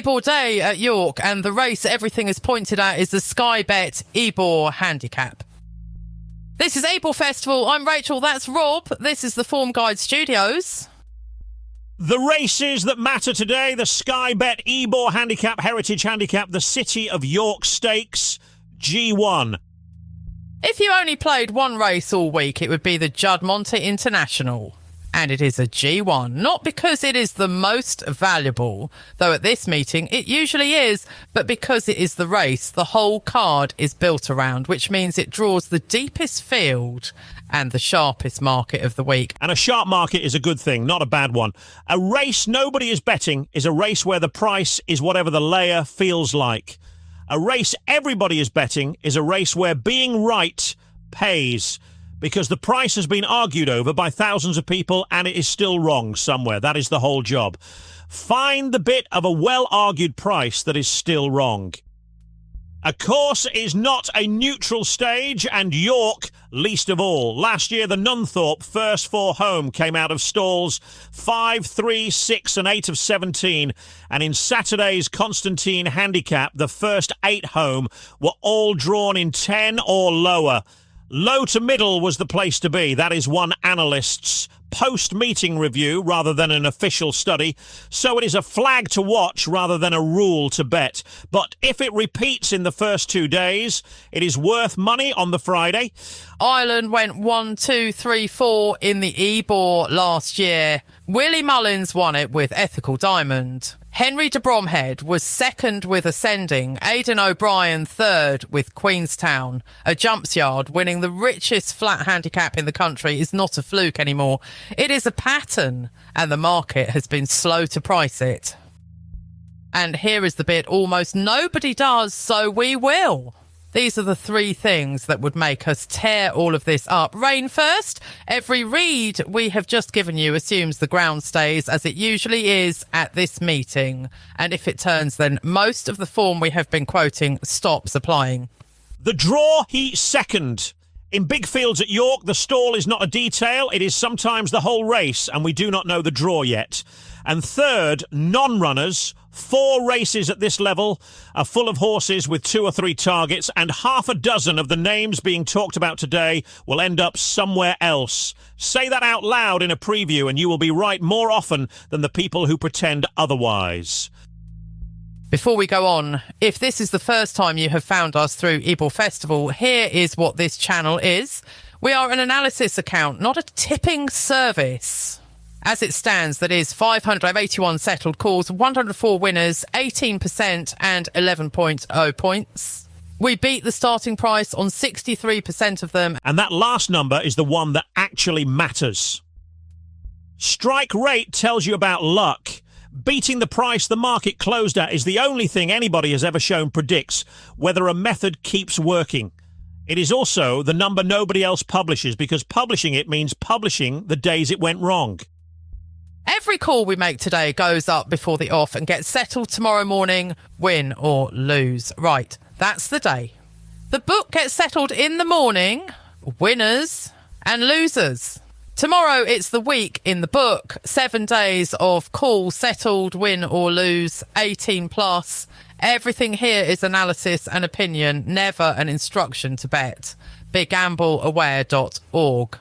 Ebor Day at York, and the race everything is pointed at is the Sky Bet Ebor Handicap. This is Ebor Festival. I'm Rachel, that's Rob. This is the Form Guide Studios. The races that matter today, the Sky Bet Ebor Handicap, Heritage Handicap, the City of York Stakes, G1. If you only played one race all week, it would be the Juddmonte International. And it is a G1, not because it is the most valuable, though at this meeting it usually is, but because it is the race the whole card is built around, which means it draws the deepest field and the sharpest market of the week. And a sharp market is a good thing, not a bad one. A race nobody is betting is a race where the price is whatever the layer feels like. A race everybody is betting is a race where being right pays, because the price has been argued over by thousands of people and it is still wrong somewhere. That is the whole job. Find the bit of a well-argued price that is still wrong. A course is not a neutral stage, and York least of all. Last year, the Nunthorpe first four home came out of stalls 5, 3, 6 and 8 of 17. And in Saturday's Constantine Handicap, the first 8 home were all drawn in 10 or lower. Low to middle was the place to be. That is one analyst's post-meeting review rather than an official study. So it is a flag to watch rather than a rule to bet. But if it repeats in the first 2 days, it is worth money on the Friday. Ireland went 1, 2, 3, 4 in the Ebor last year. Willie Mullins won it with Ethical Diamond. Henry de Bromhead was second with Ascending, Aidan O'Brien third with Queenstown. A jumps yard winning the richest flat handicap in the country is not a fluke anymore. It is a pattern, and the market has been slow to price it. And here is the bit almost nobody does, so we will. These are the 3 things that would make us tear all of this up. Rain first. Every read we have just given you assumes the ground stays as it usually is at this meeting. And if it turns, then most of the form we have been quoting stops applying. The draw heat second. In big fields at York, the stall is not a detail. It is sometimes the whole race, and we do not know the draw yet. And third, non-runners. 4 races at this level are full of horses with 2 or 3 targets, and half a dozen of the names being talked about today will end up somewhere else. Say that out loud in a preview and you will be right more often than the people who pretend otherwise. Before we go on, if this is the first time you have found us through Ebor Festival, here is what this channel is. We are an analysis account, not a tipping service. As it stands, that is 581 settled calls, 104 winners, 18% and 11.0 points. We beat the starting price on 63% of them. And that last number is the one that actually matters. Strike rate tells you about luck. Beating the price the market closed at is the only thing anybody has ever shown predicts whether a method keeps working. It is also the number nobody else publishes, because publishing it means publishing the days it went wrong. Every call we make today goes up before the off and gets settled tomorrow morning, win or lose. Right, that's the day. The book gets settled in the morning, winners and losers. Tomorrow it's the week in the book, 7 days of call, settled, win or lose, 18 plus. Everything here is analysis and opinion, never an instruction to bet. BigGambleAware.org.